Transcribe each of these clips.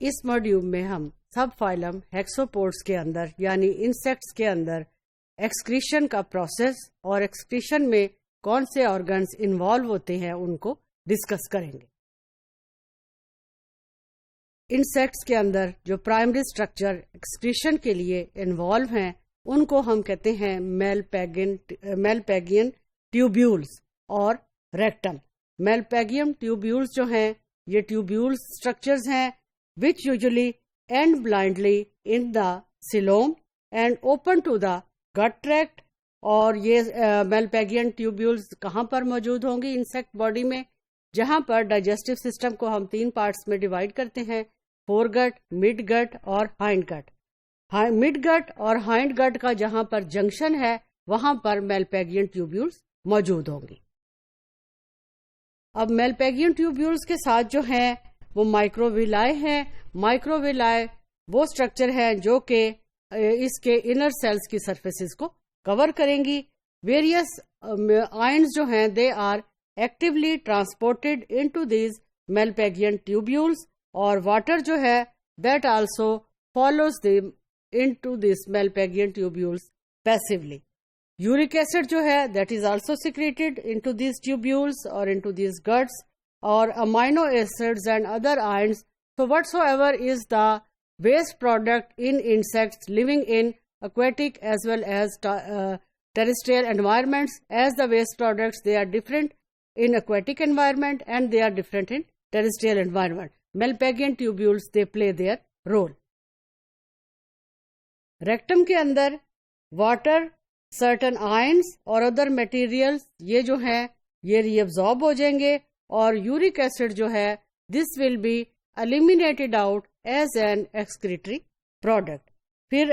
اس module میں ہم سب phylum ہیکسوپوڈس کے اندر یعنی انسیکٹس کے اندر ایکسکریشن کا پروسیس اور ایکسکریشن میں کون سے آرگنز انوالو ہوتے ہیں ان کو ڈسکس کریں گے. انسیکٹس کے اندر جو پرائمری اسٹرکچر ایکسکریشن کے لیے انوالو ہیں ان کو ہم کہتے ہیں میلپیگین ٹیوبیولز اور ریکٹم. میلپیگیم ٹیوبیولز جو ہیں یہ ٹیوبیولز اسٹرکچرز ہیں which usually end blindly in the coelom and open to the gut tract. اور یہ میلپیگین ٹیوبیولز کہاں پر موجود ہوں گی انسیکٹ باڈی میں؟ جہاں پر ڈائجسٹو سسٹم کو ہم 3 پارٹس میں ڈیوائڈ کرتے ہیں، فور گٹ، مڈ گٹ اور ہائنڈ گٹ. مڈ گٹ اور ہائنڈ گٹ کا جہاں پر جنکشن ہے وہاں پر میلپیگین ٹیوبیولز موجود ہوں گی. اب میلپیگین ٹیوبیولز کے ساتھ جو ہیں وہ مائکروویلائے ہیں. مائکروویلائے وہ اسٹرکچر ہیں جو کہ اس کے انر سیلز کی سرفیسز کو کور کریں گی. ویریس آئنز جو ہیں they are actually transported into these Malpighian tubules اور واٹر جو ہے that also follows them into these Malpighian tubules passively. Uric acid جو ہے that is also secreted into these tubules اور into these guts or amino acids and other ions. So whatsoever is the waste product in insects living in aquatic as well as terrestrial environments, as the waste products they are different in aquatic environment and they are different in terrestrial environment. Melalphagian tubules they play their role. Rectum کے اندر water, certain ions اور other materials یہ جو ہیں یہ ری absorb ہو جائیں گے اور York acid جو ہے this will be eliminated out as an excretory product. پھر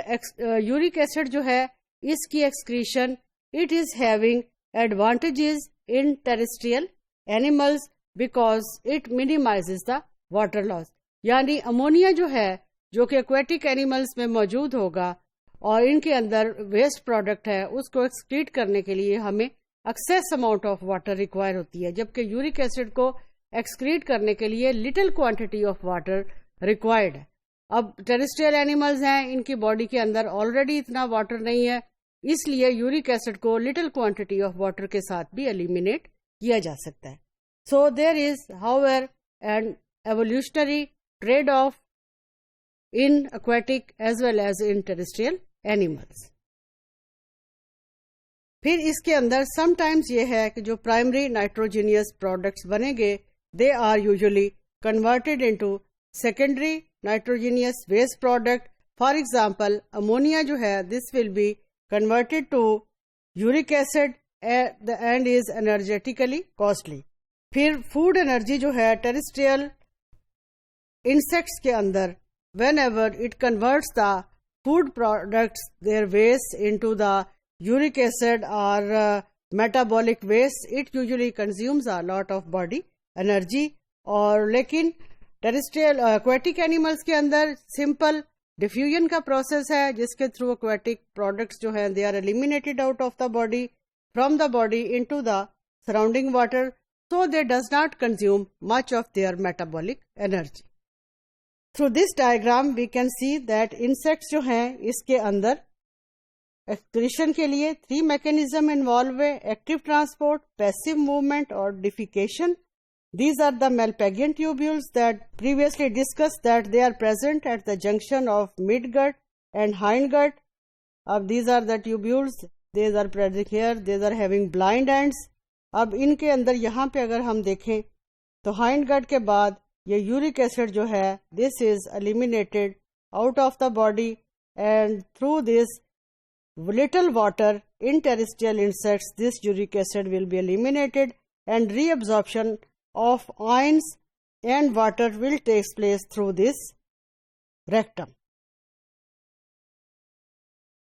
یورک ایسڈ جو ہے اس کی excretion it is having advantages in terrestrial animals because it minimizes the water loss. یعنی امونیا جو ہے جو کہ ایکویٹک اینیملز میں موجود ہوگا اور ان کے اندر ویسٹ پروڈکٹ ہے اس کو ایکسکریٹ کرنے کے لیے ہمیں access amount of water require ہوتی ہے، جبکہ یورک ایسڈ کو ایکسکریٹ کرنے کے لیے little quantity of water required ہے. اب ٹیریسٹریل اینیملز ہیں ان کی باڈی کے اندر آلریڈی اتنا واٹر نہیں ہے اس لیے یورک ایسڈ کو لٹل کوانٹٹی آف واٹر کے ساتھ بھی ایلیمینیٹ کیا جا سکتا ہے. سو دیر از however an evolutionary trade off in aquatic as well as in terrestrial animals. پھر اس کے اندر سم ٹائمز یہ ہے کہ جو پرائمری نائٹروجینئس پروڈکٹس بنے گے they are usually converted into secondary nitrogenous waste product. For example ammonia جو ہے this will be converted to uric acid and is energetically costly. پھر فوڈ انرجی جو ہے ٹیریسٹریل انسیکٹس کے اندر whenever it converts the food products their waste into the uric acid or metabolic waste, it usually consumes a lot of body energy. اور لیکن terrestrial aquatic animals کے اندر simple diffusion کا process ہے جس کے تھرو ایکویٹک پروڈکٹس جو ہیں they are eliminated out of the body from the body into the surrounding water so they does not consume much of their metabolic energy. Through this diagram we can see that insects جو ہیں اس کے اندر excretion کے لیے 3 mechanism involve ہے: active transport, passive movement اور defecation. These are the Melalphagian tubules that previously discussed that they are present at the junction of midgut and hindgut. These are the tubules. These are present here. These are having blind ends. اب ان کے اندر یہاں پہ اگر ہم دیکھیں تو hind گٹ کے بعد یہ یورک ایسڈ جو ہے this is eliminated out of the body and through this little water in terrestrial insects this uric acid will be eliminated and reabsorption of ions and water will take place through this rectum.